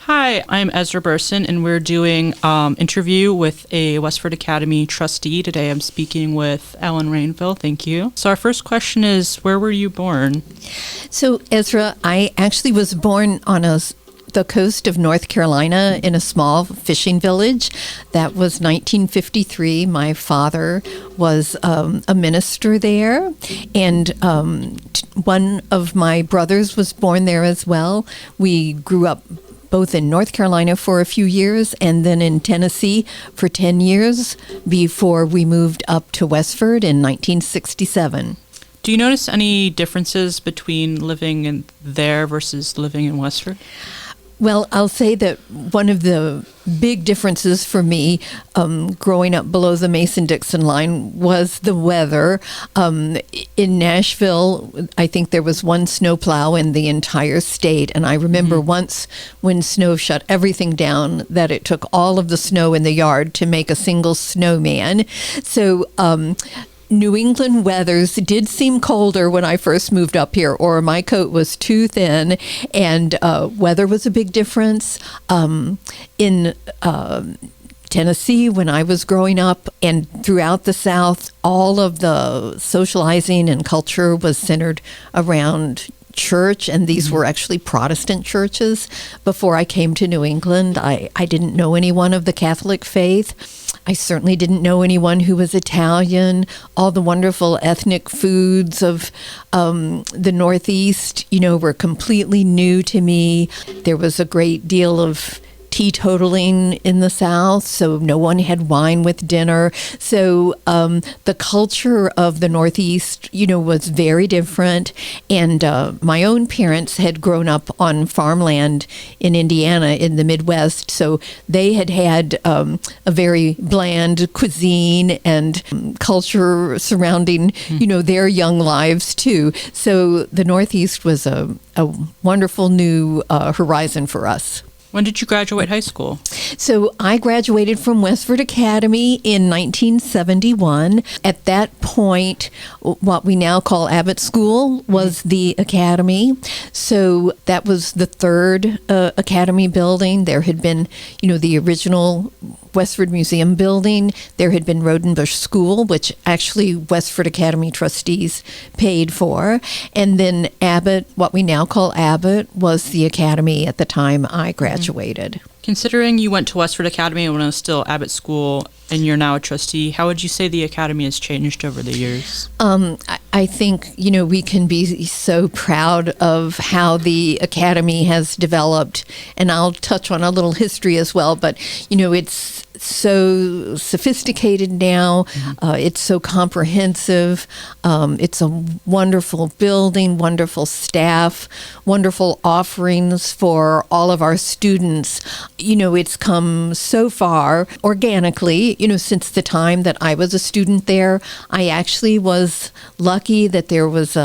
Hi, I'm Ezra Berson, and we're doing interview with a Westford Academy trustee. Today I'm speaking with Ellen Rainville. Thank you. So our first question is, where were you born? So, Ezra, I actually was born on the coast of North Carolina in a small fishing village. That was 1953. My father was a minister there, and one of my brothers was born there as well. We grew up both in North Carolina for a few years and then in Tennessee for 10 years before we moved up to Westford in 1967. Do you notice any differences between living in there versus living in Westford? Well, I'll say that one of the big differences for me growing up below the Mason-Dixon line was the weather. In Nashville, I think there was one snowplow in the entire state. And I remember once when snow shut everything down that it took all of the snow in the yard to make a single snowman. So New England weathers did seem colder when I first moved up here, or my coat was too thin, and weather was a big difference. In Tennessee, when I was growing up, and throughout the South, all of the socializing and culture was centered around church, and these were actually Protestant churches. Before I came to New England, I didn't know anyone of the Catholic faith. I certainly didn't know anyone who was Italian. All the wonderful ethnic foods of the Northeast, were completely new to me. There was a great deal of teetotaling in the South, so no one had wine with dinner. So the culture of the Northeast, was very different. And my own parents had grown up on farmland in Indiana in the Midwest, so they had a very bland cuisine and culture surrounding, their young lives too. So the Northeast was a wonderful new horizon for us. When did you graduate high school? So I graduated from Westford Academy in 1971. At that point, what we now call Abbott School was the academy. So that was the third academy building. There had been, the original Westford Museum building. There had been Rodenbush School, which actually Westford Academy Trustees paid for. And then Abbott, what we now call Abbott, was the academy at the time I graduated. Considering you went to Westford Academy when it was still Abbott School and you're now a trustee, how would you say the academy has changed over the years? I think, we can be so proud of how the academy has developed. And I'll touch on a little history as well, but, it's so sophisticated now. It's so comprehensive. It's a wonderful building, wonderful staff, wonderful offerings for all of our students. It's come so far organically, since the time that I was a student there. I actually was lucky that there was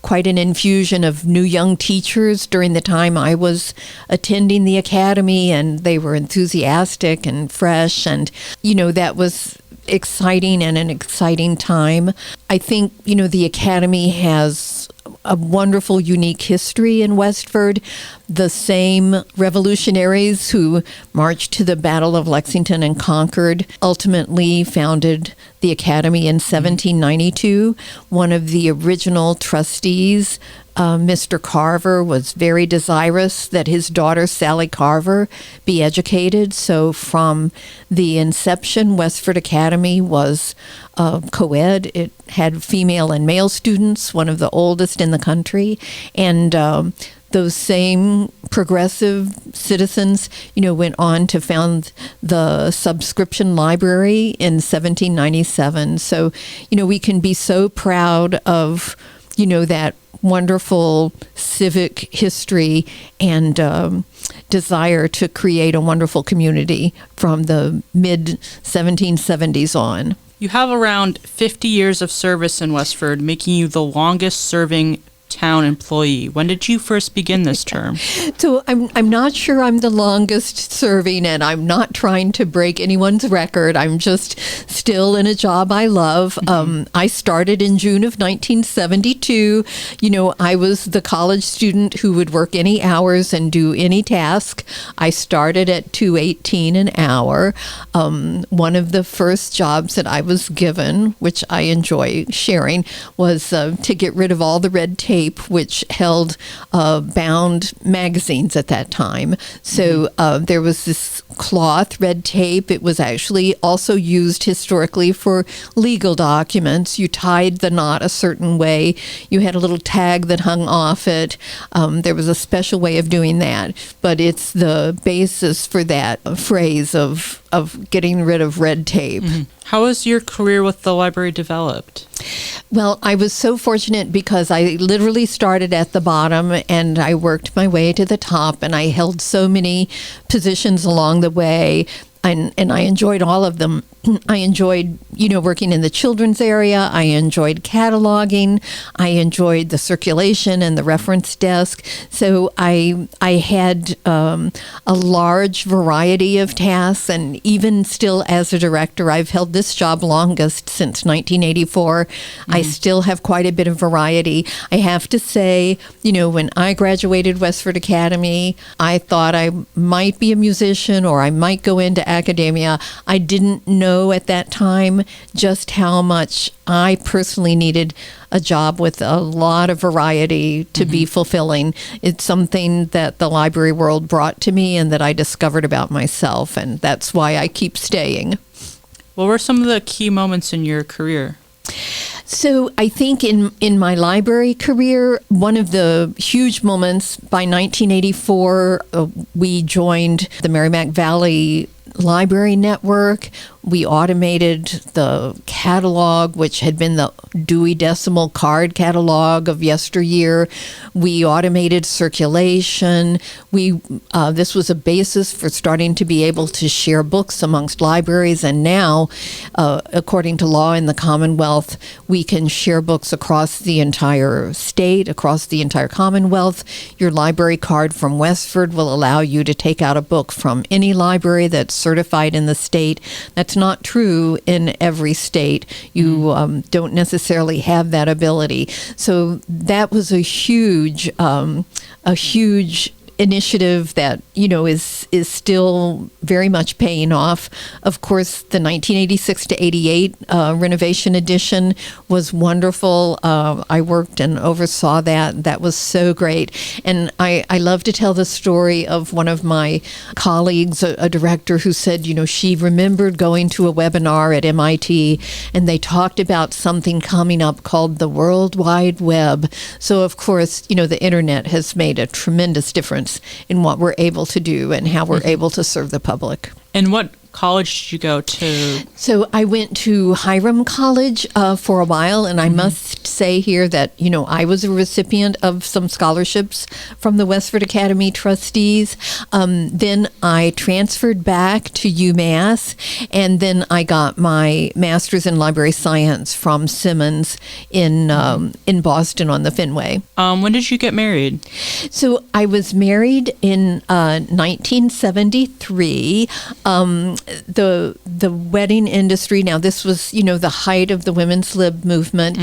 quite an infusion of new young teachers during the time I was attending the academy, and they were enthusiastic and fresh, and that was exciting and an exciting time. I think the academy has a wonderful, unique history in Westford. The same revolutionaries who marched to the Battle of Lexington and Concord ultimately founded the academy in 1792. One of the original trustees, Mr. Carver, was very desirous that his daughter, Sally Carver, be educated. So from the inception, Westford Academy was co-ed. It had female and male students, one of the oldest in the country. And those same progressive citizens, went on to found the subscription library in 1797. So, we can be so proud of, that wonderful civic history and desire to create a wonderful community from the mid-1770s on. You have around 50 years of service in Westford, making you the longest serving town employee. When did you first begin this term? So I'm not sure I'm the longest serving, and I'm not trying to break anyone's record. I'm just still in a job I love. I started in June of 1972. I was the college student who would work any hours and do any task. I started at $2.18 an hour. One of the first jobs that I was given, which I enjoy sharing, was to get rid of all the red tape, which held bound magazines at that time. So there was this cloth red tape. It was actually also used historically for legal documents. You tied the knot a certain way. You had a little tag that hung off it. There was a special way of doing that, but it's the basis for that phrase of getting rid of red tape. How has your career with the library developed? Well, I was so fortunate because I literally started at the bottom and I worked my way to the top, and I held so many positions along the way. And I enjoyed all of them. I enjoyed, working in the children's area. I enjoyed cataloging. I enjoyed the circulation and the reference desk. So I had a large variety of tasks, and even still as a director, I've held this job longest since 1984. I still have quite a bit of variety. I have to say, when I graduated Westford Academy, I thought I might be a musician or I might go into academia. I didn't know at that time just how much I personally needed a job with a lot of variety to be fulfilling. It's something that the library world brought to me and that I discovered about myself, and that's why I keep staying. What were some of the key moments in your career? So I think in my library career, one of the huge moments, by 1984, we joined the Merrimack Valley Library Network. We automated the catalog, which had been the Dewey Decimal Card catalog of yesteryear. We automated circulation. This was a basis for starting to be able to share books amongst libraries. And now, according to law in the Commonwealth, we can share books across the entire state, across the entire Commonwealth. Your library card from Westford will allow you to take out a book from any library that's certified in the state. That's not true in every state. You don't necessarily have that ability. So that was a huge initiative that is still very much paying off. Of course, the 1986 to 88 renovation edition was wonderful. I worked and oversaw that. That was so great. And I love to tell the story of one of my colleagues, a director, who said, she remembered going to a webinar at MIT and they talked about something coming up called the World Wide Web. So of course, the internet has made a tremendous difference in what we're able to do and how we're able to serve the public. And what college did you go to? So I went to Hiram College for a while, and I must say here that, I was a recipient of some scholarships from the Westford Academy Trustees. Then I transferred back to UMass, and then I got my master's in library science from Simmons in Boston on the Fenway. When did you get married? So I was married in 1973. The wedding industry, now this was, the height of the women's lib movement.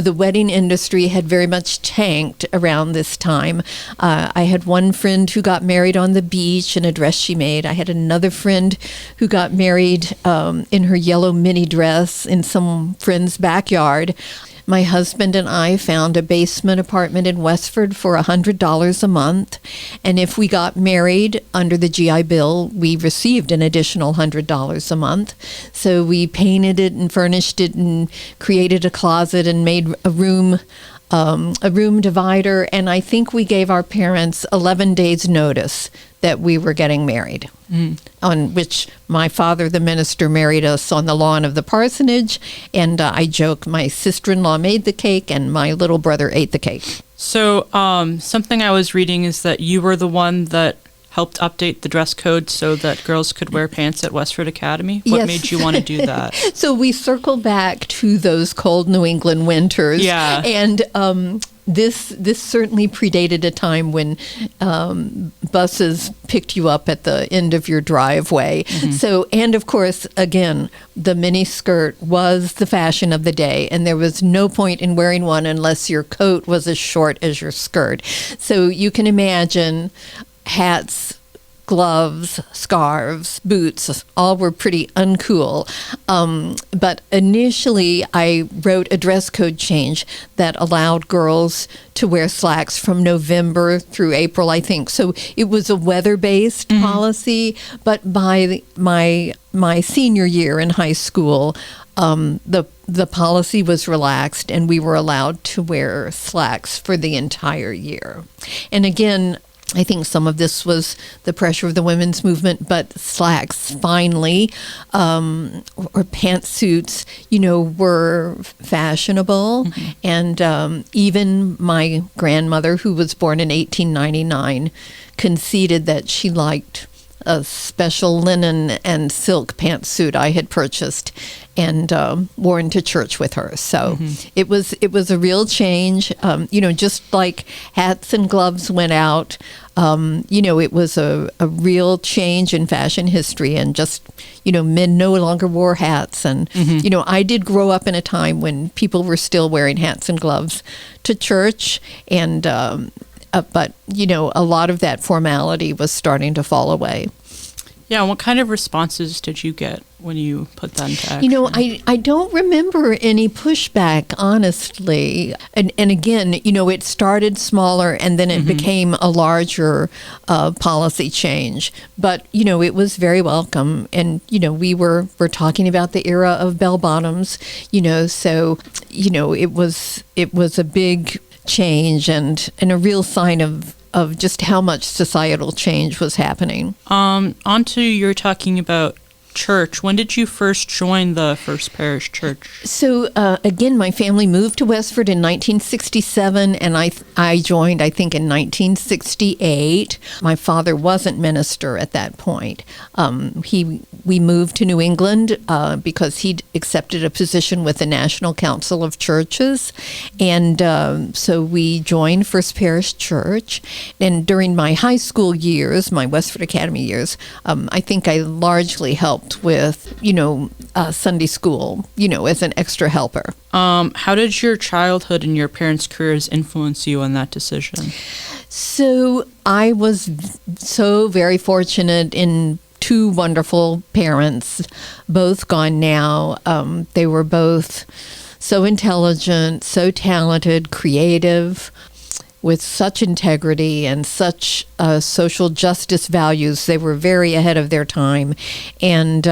The wedding industry had very much tanked around this time. I had one friend who got married on the beach in a dress she made. I had another friend who got married in her yellow mini dress in some friend's backyard. My husband and I found a basement apartment in Westford for $100 a month. And if we got married under the GI Bill, we received an additional $100 a month. So we painted it and furnished it and created a closet and made a room divider. And I think we gave our parents 11 days notice that we were getting married, on which my father, the minister, married us on the lawn of the parsonage. And I joke, my sister-in-law made the cake and my little brother ate the cake. So something I was reading is that you were the one that helped update the dress code so that girls could wear pants at Westford Academy? What Yes. made you want to do that? So we circle back to those cold New England winters. Yeah. And this certainly predated a time when buses picked you up at the end of your driveway. So, and of course, again, the mini skirt was the fashion of the day, and there was no point in wearing one unless your coat was as short as your skirt. So you can imagine hats, gloves, scarves, boots, all were pretty uncool. But initially, I wrote a dress code change that allowed girls to wear slacks from November through April, I think. So it was a weather-based policy, but by my senior year in high school, the policy was relaxed, and we were allowed to wear slacks for the entire year. And again, I think some of this was the pressure of the women's movement, but slacks finally, or pantsuits, were fashionable. And even my grandmother, who was born in 1899, conceded that she liked a special linen and silk pantsuit I had purchased and worn to church with her. So it was a real change. Just like hats and gloves went out, it was a real change in fashion history, and just, men no longer wore hats. And, I did grow up in a time when people were still wearing hats and gloves to church, and but, a lot of that formality was starting to fall away. Yeah, what kind of responses did you get when you put that into action? I don't remember any pushback, honestly. And again, it started smaller, and then it became a larger policy change. But, it was very welcome. And, we're talking about the era of bell bottoms, so, it was a big change and a real sign of just how much societal change was happening. Onto you're talking about church. When did you first join the First Parish Church? So again, my family moved to Westford in 1967, and I joined, I think, in 1968. My father wasn't minister at that point. We moved to New England because he'd accepted a position with the National Council of Churches, and so we joined First Parish Church. And during my high school years, my Westford Academy years, I think I largely helped with, Sunday school, as an extra helper. How did your childhood and your parents' careers influence you on that decision? So I was so very fortunate in two wonderful parents, both gone now. They were both so intelligent, so talented, creative, with such integrity and such social justice values. They were very ahead of their time. And,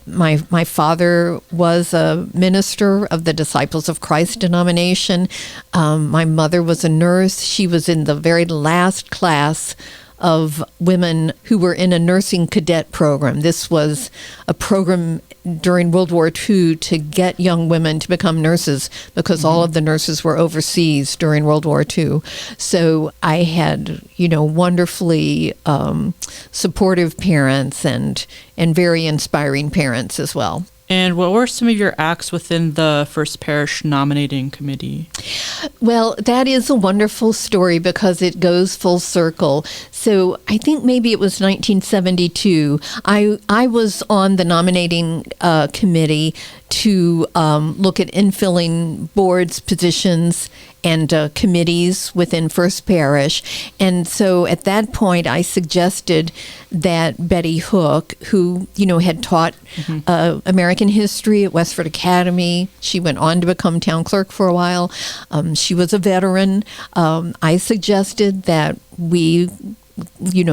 my father was a minister of the Disciples of Christ denomination. My mother was a nurse. She was in the very last class of women who were in a nursing cadet program. This was a program during World War II to get young women to become nurses, because all of the nurses were overseas during World War II. So I had, wonderfully supportive parents and very inspiring parents as well. And what were some of your acts within the First Parish nominating committee? Well, that is a wonderful story because it goes full circle. So I think maybe it was 1972. I was on the nominating committee to look at infilling boards, positions, and committees within First Parish. And so at that point, I suggested that Betty Hook, who, had taught American history at Westford Academy, she went on to become town clerk for a while. She was a veteran. I suggested that we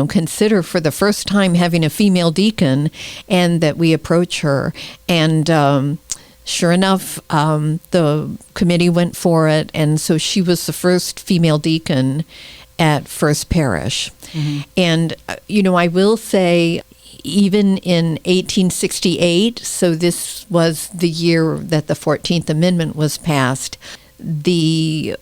consider for the first time having a female deacon, and that we approach her. And sure enough, the committee went for it, and so she was the first female deacon at First Parish. And, I will say, even in 1868, so this was the year that the 14th Amendment was passed, the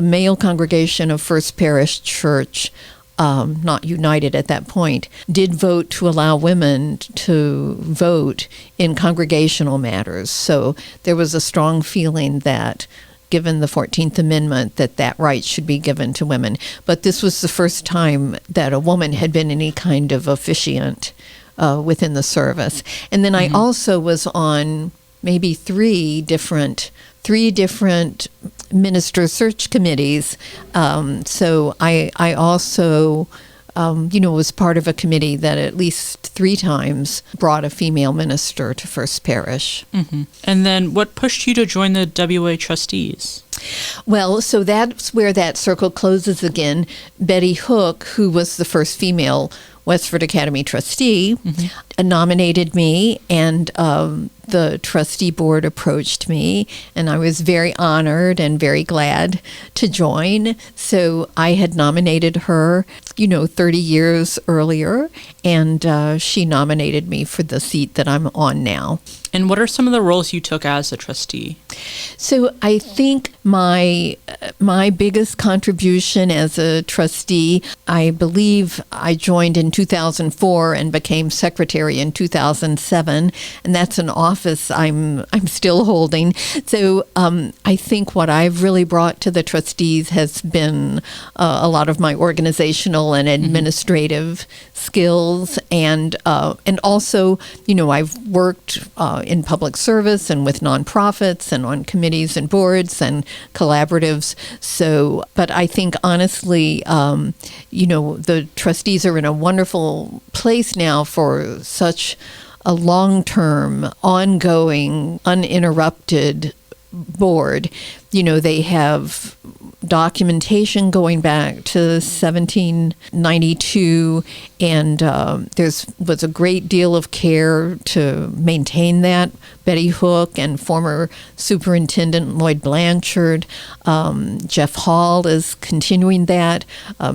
male congregation of First Parish Church not united at that point, did vote to allow women to vote in congregational matters. So there was a strong feeling that, given the 14th Amendment, that right should be given to women. But this was the first time that a woman had been any kind of officiant within the service. And then I also was on maybe three different minister search committees. So I also, was part of a committee that at least 3 times brought a female minister to First Parish. And then what pushed you to join the WA trustees? Well, so that's where that circle closes again. Betty Hook, who was the first female Westford Academy trustee, nominated me, and the trustee board approached me, and I was very honored and very glad to join. So I had nominated her, 30 years earlier, and she nominated me for the seat that I'm on now. And what are some of the roles you took as a trustee? So I think my biggest contribution as a trustee, I believe I joined in 2004 and became secretary in 2007, and that's an office I'm still holding. So I think what I've really brought to the trustees has been a lot of my organizational and administrative skills, and also, I've worked in public service and with nonprofits and on committees and boards and collaboratives. So, but I think honestly, the trustees are in a wonderful place now for such a long-term, ongoing, uninterrupted board. They have documentation going back to 1792, and there was a great deal of care to maintain that. Betty Hook and former Superintendent Lloyd Blanchard, Jeff Hall is continuing that.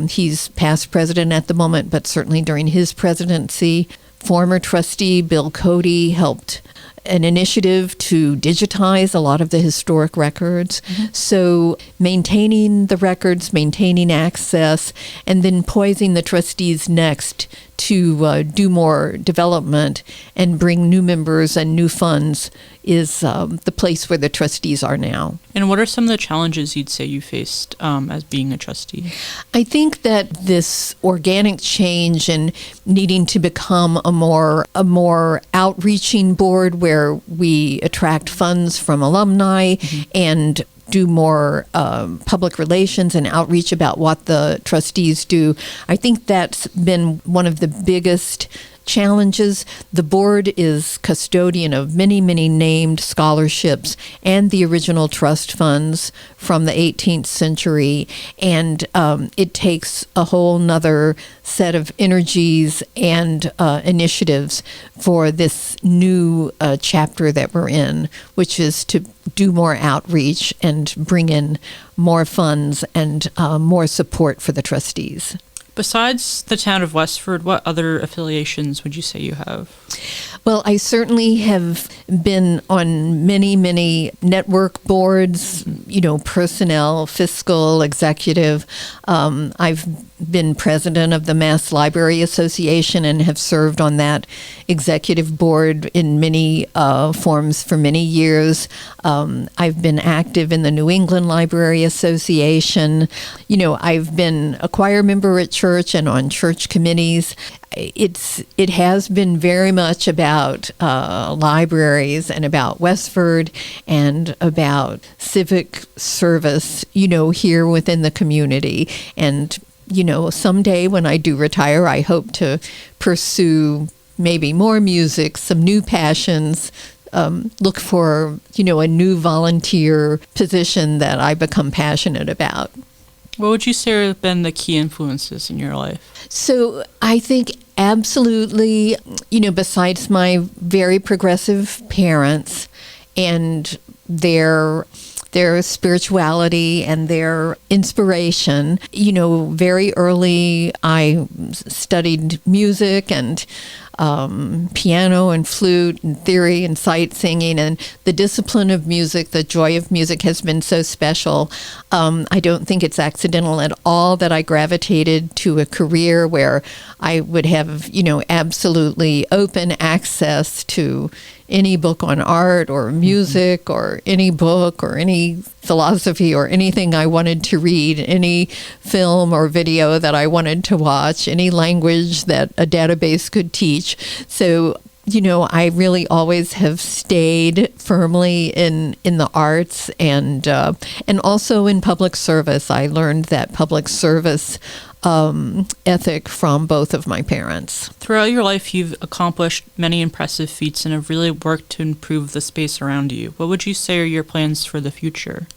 He's past president at the moment, but certainly during his presidency. Former trustee Bill Cody helped an initiative to digitize a lot of the historic records. So maintaining the records, maintaining access, and then poising the trustees next to do more development and bring new members and new funds is the place where the trustees are now. And what are some of the challenges you'd say you faced as being a trustee? I think that this organic change and needing to become a more outreaching board where we attract funds from alumni and do more public relations and outreach about what the trustees do. I think that's been one of the biggest challenges. The board is custodian of many, many named scholarships and the original trust funds from the 18th century. And it takes a whole nother set of energies and initiatives for this new chapter that we're in, which is to do more outreach and bring in more funds and more support for the trustees. Besides the town of Westford, what other affiliations would you say you have? Well, I certainly have been on many, many network boards, personnel, fiscal, executive. I've been president of the Mass Library Association and have served on that executive board in many forms for many years. I've been active in the New England Library Association. I've been a choir member at church and on church committees. It has been very much about libraries and about Westford and about civic service, here within the community. And, someday when I do retire, I hope to pursue maybe more music, some new passions, look for, a new volunteer position that I become passionate about. What would you say have been the key influences in your life? So I think absolutely, besides my very progressive parents and their spirituality and their inspiration, very early I studied music and piano and flute and theory and sight singing, and the discipline of music, the joy of music has been so special. I don't think it's accidental at all that I gravitated to a career where I would have, absolutely open access to any book on art or music or any book or any philosophy or anything I wanted to read, any film or video that I wanted to watch, any language that a database could teach. So, I really always have stayed firmly in the arts and also in public service. I learned that public service ethic from both of my parents. Throughout your life, you've accomplished many impressive feats and have really worked to improve the space around you. What would you say are your plans for the future?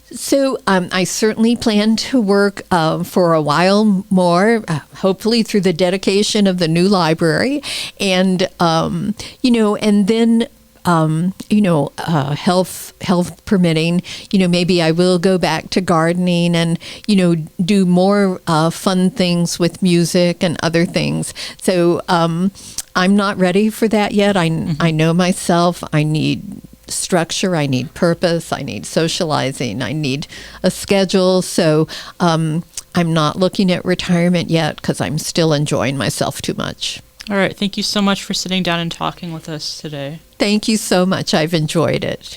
So I certainly plan to work for a while more, hopefully through the dedication of the new library, and and then health permitting, maybe I will go back to gardening and, do more fun things with music and other things. So I'm not ready for that yet. I know myself. I need structure. I need purpose. I need socializing. I need a schedule. So I'm not looking at retirement yet because I'm still enjoying myself too much. All right. Thank you so much for sitting down and talking with us today. Thank you so much. I've enjoyed it.